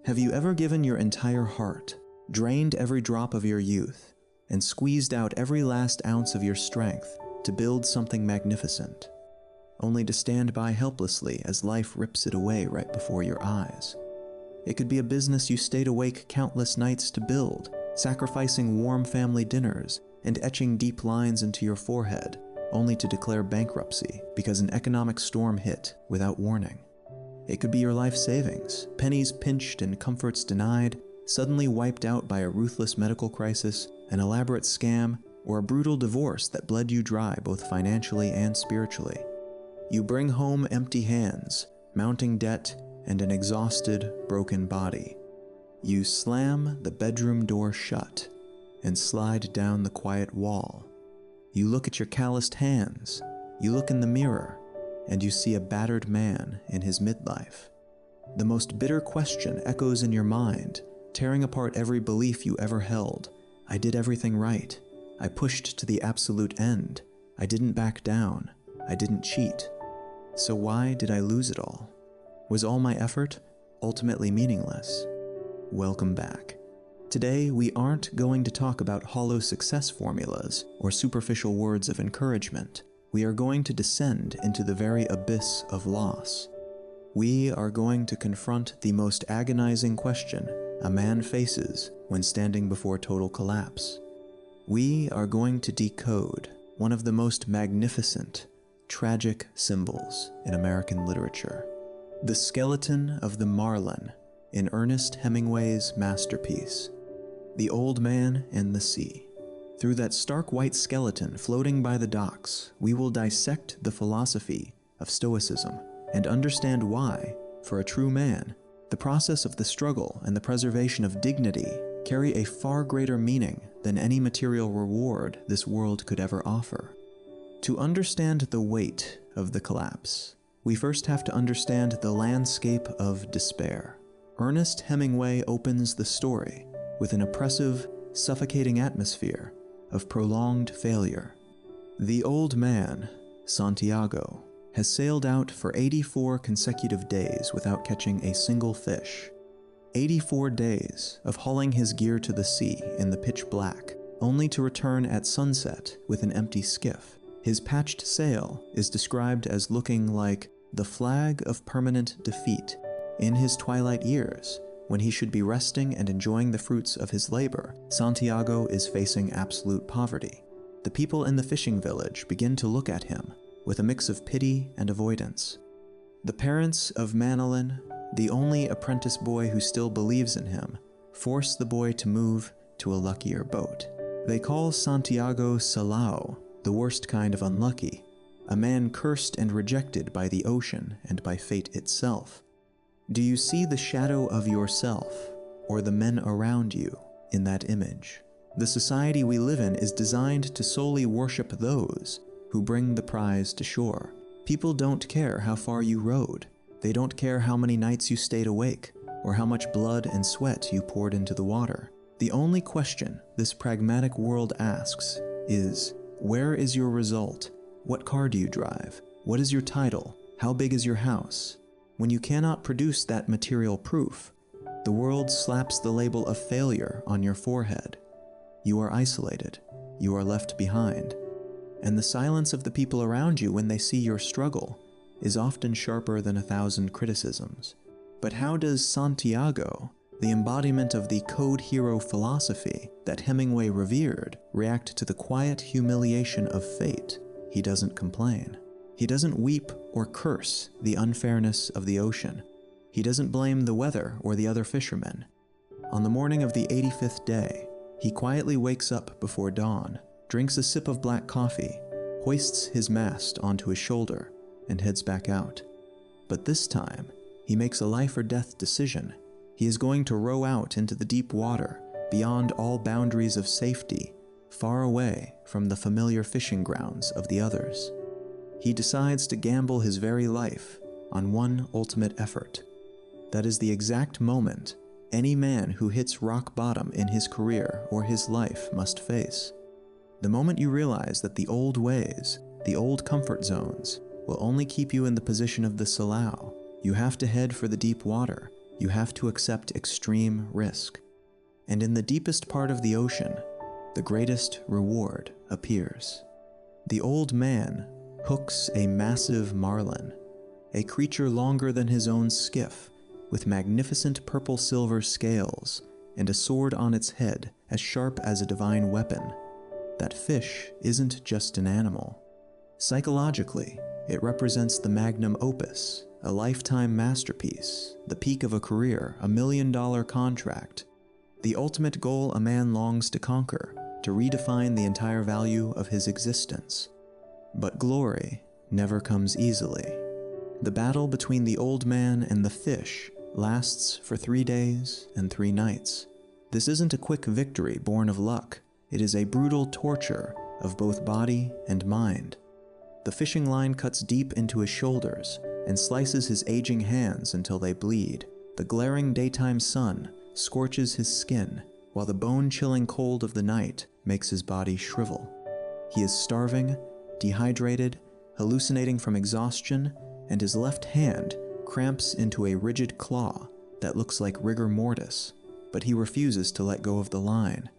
Have you ever given your entire heart, drained every drop of your youth, and squeezed out every last ounce of your strength to build something magnificent, only to stand by helplessly as life rips it away right before your eyes? It could be a business you stayed awake countless nights to build, sacrificing warm family dinners and etching deep lines into your forehead, only to declare bankruptcy because an economic storm hit without warning. It could be your life savings, pennies pinched and comforts denied, suddenly wiped out by a ruthless medical crisis, an elaborate scam, or a brutal divorce that bled you dry both financially and spiritually. You bring home empty hands, mounting debt, and an exhausted, broken body. You slam the bedroom door shut and slide down the quiet wall. You look at your calloused hands, you look in the mirror, and you see a battered man in his midlife. The most bitter question echoes in your mind, tearing apart every belief you ever held. I did everything right. I pushed to the absolute end. I didn't back down. I didn't cheat. So why did I lose it all? Was all my effort ultimately meaningless? Welcome back. Today, we aren't going to talk about hollow success formulas or superficial words of encouragement. We are going to descend into the very abyss of loss. We are going to confront the most agonizing question a man faces when standing before total collapse. We are going to decode one of the most magnificent, tragic symbols in American literature. The skeleton of the marlin in Ernest Hemingway's masterpiece, The Old Man and the Sea. Through that stark white skeleton floating by the docks, we will dissect the philosophy of Stoicism and understand why, for a true man, the process of the struggle and the preservation of dignity carry a far greater meaning than any material reward this world could ever offer. To understand the weight of the collapse, we first have to understand the landscape of despair. Ernest Hemingway opens the story with an oppressive, suffocating atmosphere of prolonged failure. The old man, Santiago, has sailed out for 84 consecutive days without catching a single fish. 84 days of hauling his gear to the sea in the pitch black, only to return at sunset with an empty skiff. His patched sail is described as looking like the flag of permanent defeat. In his twilight years, when he should be resting and enjoying the fruits of his labor, Santiago is facing absolute poverty. The people in the fishing village begin to look at him with a mix of pity and avoidance. The parents of Marlin, the only apprentice boy who still believes in him, force the boy to move to a luckier boat. They call Santiago Salao, the worst kind of unlucky, a man cursed and rejected by the ocean and by fate itself. Do you see the shadow of yourself, or the men around you, in that image? The society we live in is designed to solely worship those who bring the prize to shore. People don't care how far you rowed. They don't care how many nights you stayed awake, or how much blood and sweat you poured into the water. The only question this pragmatic world asks is, where is your result? What car do you drive? What is your title? How big is your house? When you cannot produce that material proof, the world slaps the label of failure on your forehead. You are isolated. You are left behind. And the silence of the people around you when they see your struggle is often sharper than 1,000 criticisms. But how does Santiago, the embodiment of the code hero philosophy that Hemingway revered, react to the quiet humiliation of fate? He doesn't complain. He doesn't weep or curse the unfairness of the ocean. He doesn't blame the weather or the other fishermen. On the morning of the 85th day, he quietly wakes up before dawn, drinks a sip of black coffee, hoists his mast onto his shoulder, and heads back out. But this time, he makes a life or death decision. He is going to row out into the deep water, beyond all boundaries of safety, far away from the familiar fishing grounds of the others. He decides to gamble his very life on one ultimate effort. That is the exact moment any man who hits rock bottom in his career or his life must face. The moment you realize that the old ways, the old comfort zones, will only keep you in the position of the Salao, you have to head for the deep water you have to accept extreme risk. And in the deepest part of the ocean, the greatest reward appears. The old man hooks a massive marlin, a creature longer than his own skiff, with magnificent purple-silver scales and a sword on its head as sharp as a divine weapon. That fish isn't just an animal. Psychologically, it represents the magnum opus, a lifetime masterpiece, the peak of a career, $1 million contract, the ultimate goal a man longs to conquer, to redefine the entire value of his existence. But glory never comes easily. The battle between the old man and the fish lasts for 3 days and 3 nights. This isn't a quick victory born of luck. It is a brutal torture of both body and mind. The fishing line cuts deep into his shoulders and slices his aging hands until they bleed. The glaring daytime sun scorches his skin, while the bone-chilling cold of the night makes his body shrivel. He is starving, dehydrated, hallucinating from exhaustion, and his left hand cramps into a rigid claw that looks like rigor mortis, but he refuses to let go of the line.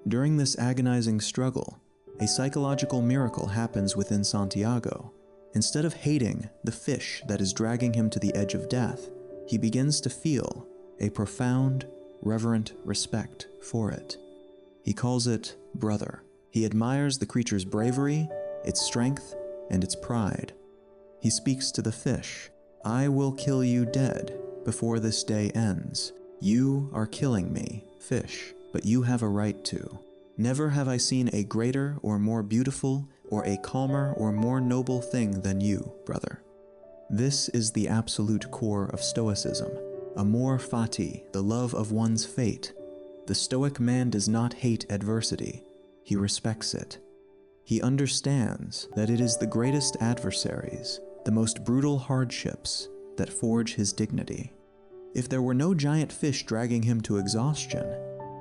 During this agonizing struggle, a psychological miracle happens within Santiago. Instead of hating the fish that is dragging him to the edge of death, he begins to feel a profound, reverent respect for it. He calls it brother. He admires the creature's bravery, its strength, and its pride. He speaks to the fish. "I will kill you dead before this day ends. You are killing me, fish, but you have a right to. Never have I seen a greater or more beautiful or a calmer or more noble thing than you, brother." This is the absolute core of Stoicism. Amor Fati, the love of one's fate. The Stoic man does not hate adversity. He respects it. He understands that it is the greatest adversaries, the most brutal hardships, that forge his dignity. If there were no giant fish dragging him to exhaustion,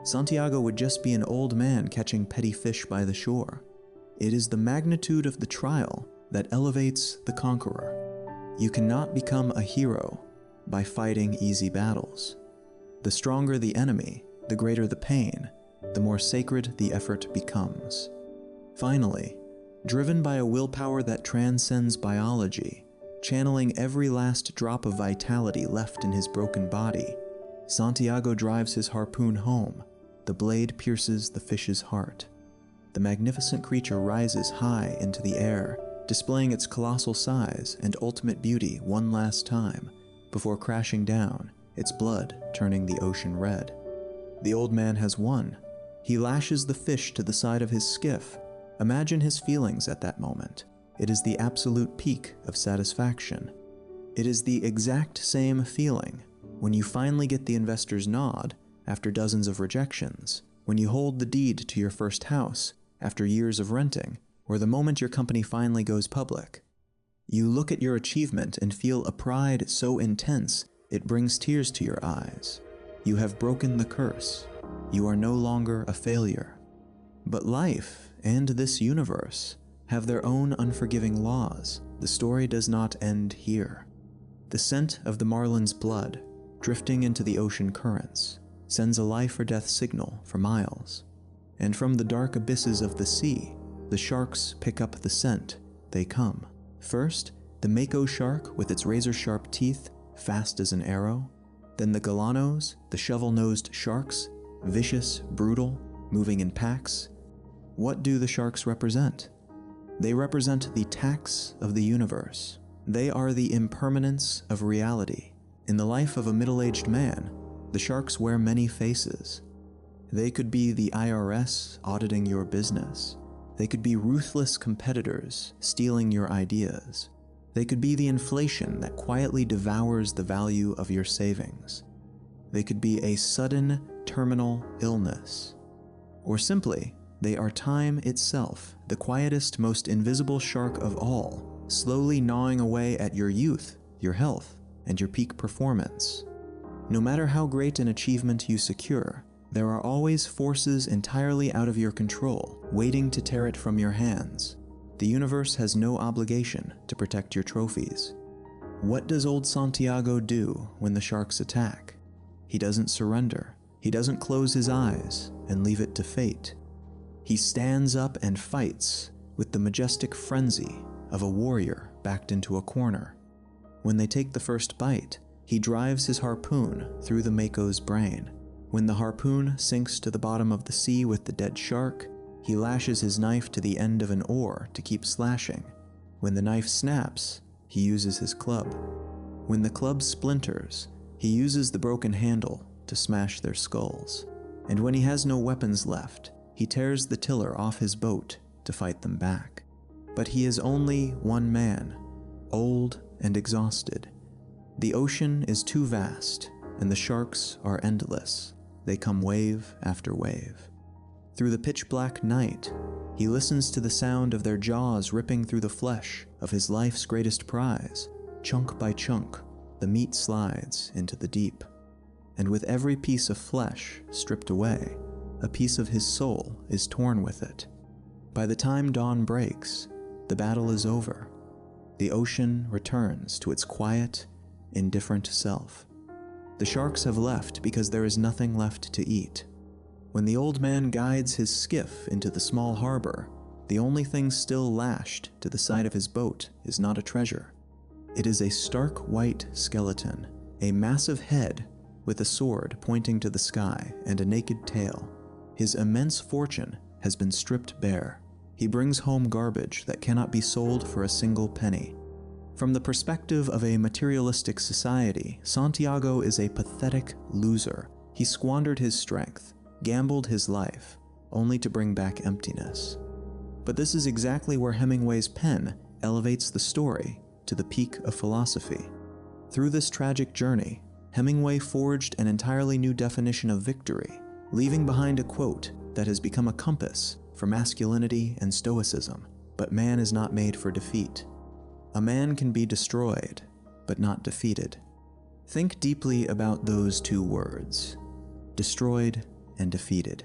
Santiago would just be an old man catching petty fish by the shore. It is the magnitude of the trial that elevates the conqueror. You cannot become a hero by fighting easy battles. The stronger the enemy, the greater the pain, the more sacred the effort becomes. Finally, driven by a willpower that transcends biology, channeling every last drop of vitality left in his broken body, Santiago drives his harpoon home. The blade pierces the fish's heart. The magnificent creature rises high into the air, displaying its colossal size and ultimate beauty one last time, before crashing down, its blood turning the ocean red. The old man has won. He lashes the fish to the side of his skiff. Imagine his feelings at that moment. It is the absolute peak of satisfaction. It is the exact same feeling when you finally get the investor's nod after dozens of rejections, when you hold the deed to your first house after years of renting, or the moment your company finally goes public. You look at your achievement and feel a pride so intense it brings tears to your eyes. You have broken the curse. You are no longer a failure. But life and this universe have their own unforgiving laws. The story does not end here. The scent of the marlin's blood, drifting into the ocean currents, sends a life or death signal for miles. And from the dark abysses of the sea, the sharks pick up the scent. They come. First, the mako shark with its razor-sharp teeth, fast as an arrow. Then the galanos, the shovel-nosed sharks, vicious, brutal, moving in packs. What do the sharks represent? They represent the tax of the universe. They are the impermanence of reality. In the life of a middle-aged man, the sharks wear many faces. They could be the IRS auditing your business. They could be ruthless competitors stealing your ideas. They could be the inflation that quietly devours the value of your savings. They could be a sudden, terminal illness. Or simply, they are time itself, the quietest, most invisible shark of all, slowly gnawing away at your youth, your health, and your peak performance. No matter how great an achievement you secure, there are always forces entirely out of your control, waiting to tear it from your hands. The universe has no obligation to protect your trophies. What does old Santiago do when the sharks attack? He doesn't surrender. He doesn't close his eyes and leave it to fate. He stands up and fights with the majestic frenzy of a warrior backed into a corner. When they take the first bite, he drives his harpoon through the mako's brain. When the harpoon sinks to the bottom of the sea with the dead shark, he lashes his knife to the end of an oar to keep slashing. When the knife snaps, he uses his club. When the club splinters, he uses the broken handle to smash their skulls. And when he has no weapons left, he tears the tiller off his boat to fight them back. But he is only one man, old and exhausted. The ocean is too vast, and the sharks are endless. They come wave after wave. Through the pitch-black night, he listens to the sound of their jaws ripping through the flesh of his life's greatest prize. Chunk by chunk, the meat slides into the deep. And with every piece of flesh stripped away, a piece of his soul is torn with it. By the time dawn breaks, the battle is over. The ocean returns to its quiet, indifferent self. The sharks have left because there is nothing left to eat. When the old man guides his skiff into the small harbor, the only thing still lashed to the side of his boat is not a treasure. It is a stark white skeleton, a massive head with a sword pointing to the sky and a naked tail. His immense fortune has been stripped bare. He brings home garbage that cannot be sold for a single penny. From the perspective of a materialistic society, Santiago is a pathetic loser. He squandered his strength, gambled his life, only to bring back emptiness. But this is exactly where Hemingway's pen elevates the story to the peak of philosophy. Through this tragic journey, Hemingway forged an entirely new definition of victory, leaving behind a quote that has become a compass for masculinity and stoicism. But man is not made for defeat. A man can be destroyed, but not defeated. Think deeply about those two words, destroyed and defeated.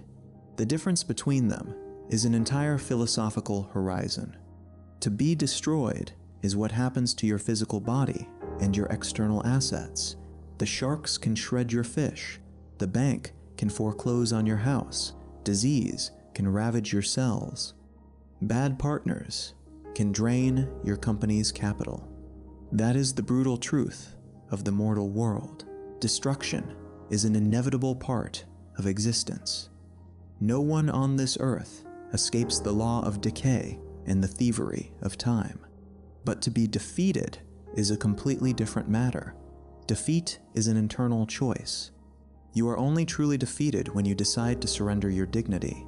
The difference between them is an entire philosophical horizon. To be destroyed is what happens to your physical body and your external assets. The sharks can shred your fish. The bank can foreclose on your house. Disease can ravage your cells. Bad partners can drain your company's capital. That is the brutal truth of the mortal world. Destruction is an inevitable part of existence. No one on this earth escapes the law of decay and the thievery of time. But to be defeated is a completely different matter. Defeat is an internal choice. You are only truly defeated when you decide to surrender your dignity.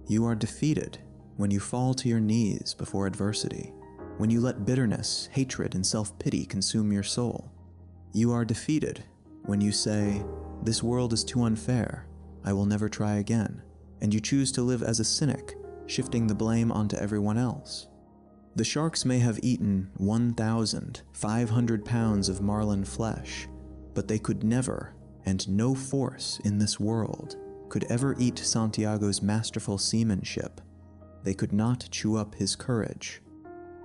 You are defeated when you fall to your knees before adversity, when you let bitterness, hatred, and self-pity consume your soul. You are defeated when you say, "This world is too unfair, I will never try again," and you choose to live as a cynic, shifting the blame onto everyone else. The sharks may have eaten 1,500 pounds of marlin flesh, but they could never, and no force in this world, could ever eat Santiago's masterful seamanship. They could not chew up his courage.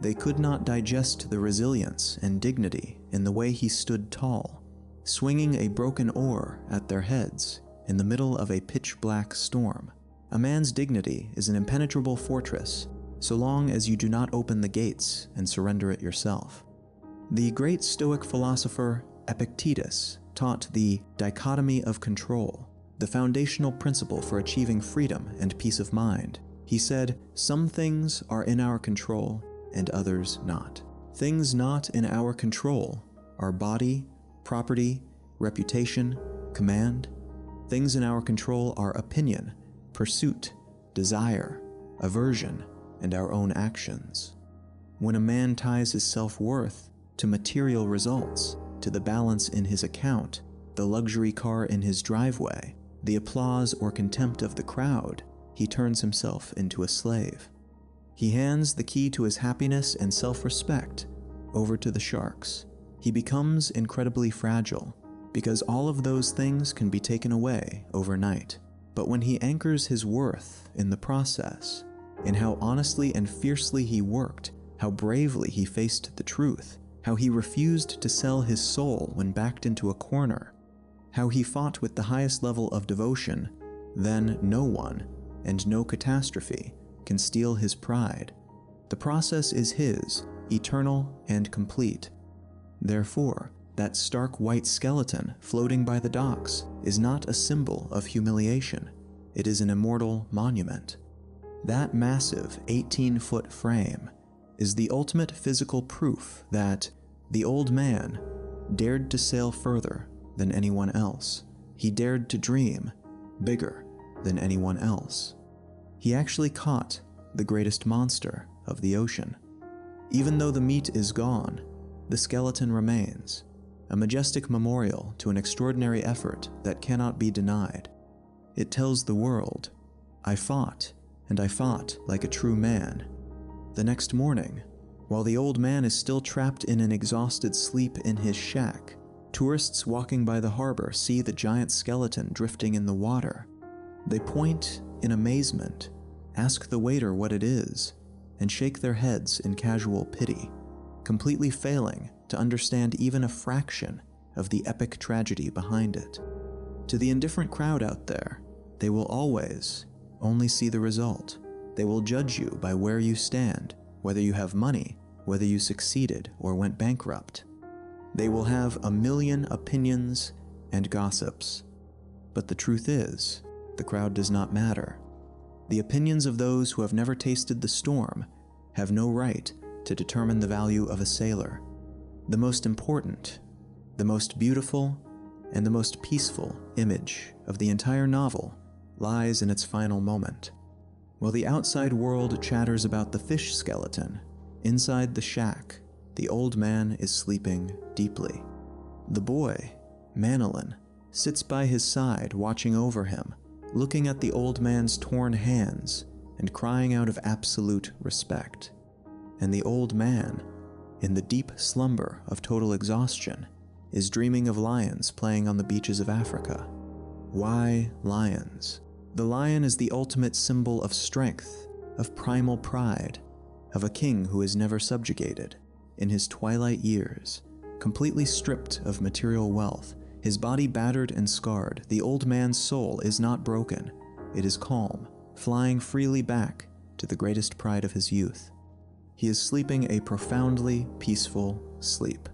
They could not digest the resilience and dignity in the way he stood tall, swinging a broken oar at their heads in the middle of a pitch-black storm. A man's dignity is an impenetrable fortress, so long as you do not open the gates and surrender it yourself. The great Stoic philosopher Epictetus taught the dichotomy of control, the foundational principle for achieving freedom and peace of mind. He said, "Some things are in our control and others not. Things not in our control are body, property, reputation, command. Things in our control are opinion, pursuit, desire, aversion, and our own actions." When a man ties his self-worth to material results, to the balance in his account, the luxury car in his driveway, the applause or contempt of the crowd, he turns himself into a slave. He hands the key to his happiness and self-respect over to the sharks. He becomes incredibly fragile, because all of those things can be taken away overnight. But when he anchors his worth in the process, in how honestly and fiercely he worked, how bravely he faced the truth, how he refused to sell his soul when backed into a corner, how he fought with the highest level of devotion, then no one, and no catastrophe, can steal his pride. The process is his, eternal and complete. Therefore, that stark white skeleton floating by the docks is not a symbol of humiliation. It is an immortal monument. That massive 18-foot frame is the ultimate physical proof that the old man dared to sail further than anyone else. He dared to dream bigger than anyone else. He actually caught the greatest monster of the ocean. Even though the meat is gone, the skeleton remains, a majestic memorial to an extraordinary effort that cannot be denied. It tells the world, I fought, and I fought like a true man. The next morning, while the old man is still trapped in an exhausted sleep in his shack, tourists walking by the harbor see the giant skeleton drifting in the water. They point in amazement, ask the waiter what it is, and shake their heads in casual pity, completely failing to understand even a fraction of the epic tragedy behind it. To the indifferent crowd out there, they will always only see the result. They will judge you by where you stand, whether you have money, whether you succeeded or went bankrupt. They will have a million opinions and gossips. But the truth is, the crowd does not matter. The opinions of those who have never tasted the storm have no right to determine the value of a sailor. The most important, the most beautiful, and the most peaceful image of the entire novel lies in its final moment. While the outside world chatters about the fish skeleton, inside the shack, the old man is sleeping deeply. The boy, Manolin, sits by his side watching over him, looking at the old man's torn hands and crying out of absolute respect. And the old man, in the deep slumber of total exhaustion, is dreaming of lions playing on the beaches of Africa. Why lions? The lion is the ultimate symbol of strength, of primal pride, of a king who is never subjugated. In his twilight years, completely stripped of material wealth, his body battered and scarred, the old man's soul is not broken. It is calm, flying freely back to the greatest pride of his youth. He is sleeping a profoundly peaceful sleep.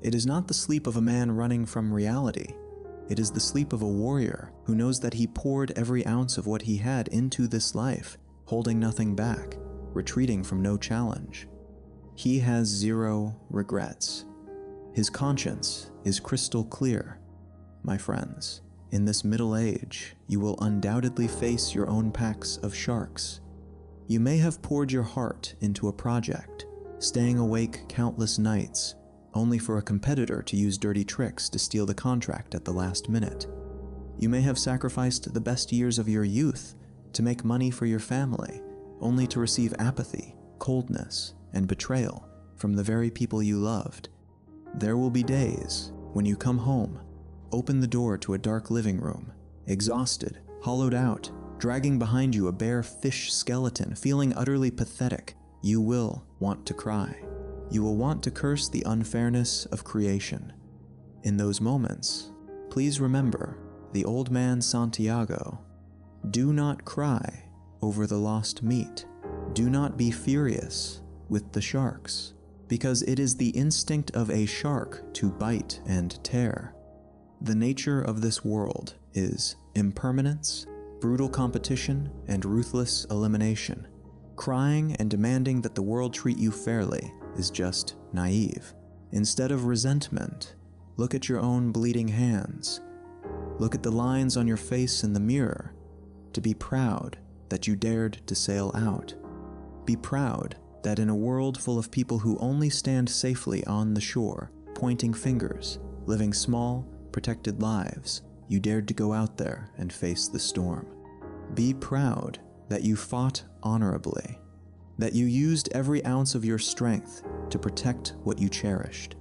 It is not the sleep of a man running from reality. It is the sleep of a warrior who knows that he poured every ounce of what he had into this life, holding nothing back, retreating from no challenge. He has zero regrets. His conscience is crystal clear. My friends, in this middle age, you will undoubtedly face your own packs of sharks. You may have poured your heart into a project, staying awake countless nights, only for a competitor to use dirty tricks to steal the contract at the last minute. You may have sacrificed the best years of your youth to make money for your family, only to receive apathy, coldness, and betrayal from the very people you loved. There will be days when you come home, open the door to a dark living room, exhausted, hollowed out, dragging behind you a bare fish skeleton, feeling utterly pathetic. You will want to cry. You will want to curse the unfairness of creation. In those moments, please remember the old man Santiago. Do not cry over the lost meat. Do not be furious with the sharks, because it is the instinct of a shark to bite and tear. The nature of this world is impermanence, brutal competition, and ruthless elimination. Crying and demanding that the world treat you fairly is just naive. Instead of resentment, look at your own bleeding hands. Look at the lines on your face in the mirror. To be proud that you dared to sail out. Be proud that in a world full of people who only stand safely on the shore, pointing fingers, living small, protected lives, you dared to go out there and face the storm. Be proud that you fought honorably, that you used every ounce of your strength to protect what you cherished.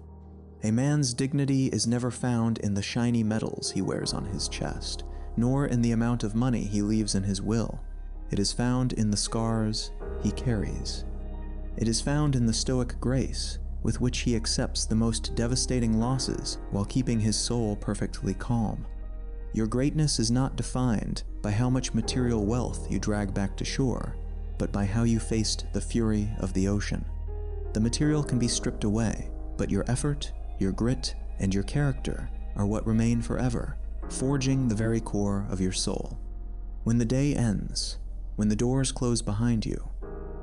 A man's dignity is never found in the shiny medals he wears on his chest, nor in the amount of money he leaves in his will. It is found in the scars he carries. It is found in the stoic grace with which he accepts the most devastating losses while keeping his soul perfectly calm. Your greatness is not defined by how much material wealth you drag back to shore, but by how you faced the fury of the ocean. The material can be stripped away, but your effort, your grit, and your character are what remain forever, forging the very core of your soul. When the day ends, when the doors close behind you,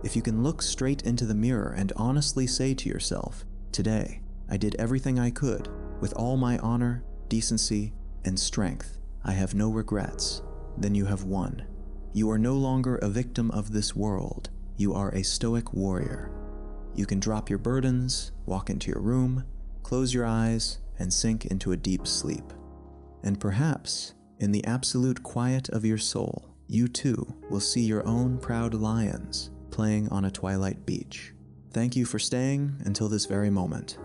if you can look straight into the mirror and honestly say to yourself, "Today, I did everything I could, with all my honor, decency, and strength. I have no regrets," then you have won. You are no longer a victim of this world. You are a stoic warrior. You can drop your burdens, walk into your room, close your eyes, and sink into a deep sleep. And perhaps, in the absolute quiet of your soul, you too will see your own proud lions playing on a twilight beach. Thank you for staying until this very moment.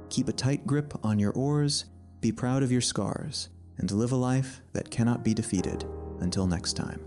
Keep a tight grip on your oars, be proud of your scars, and live a life that cannot be defeated. Until next time.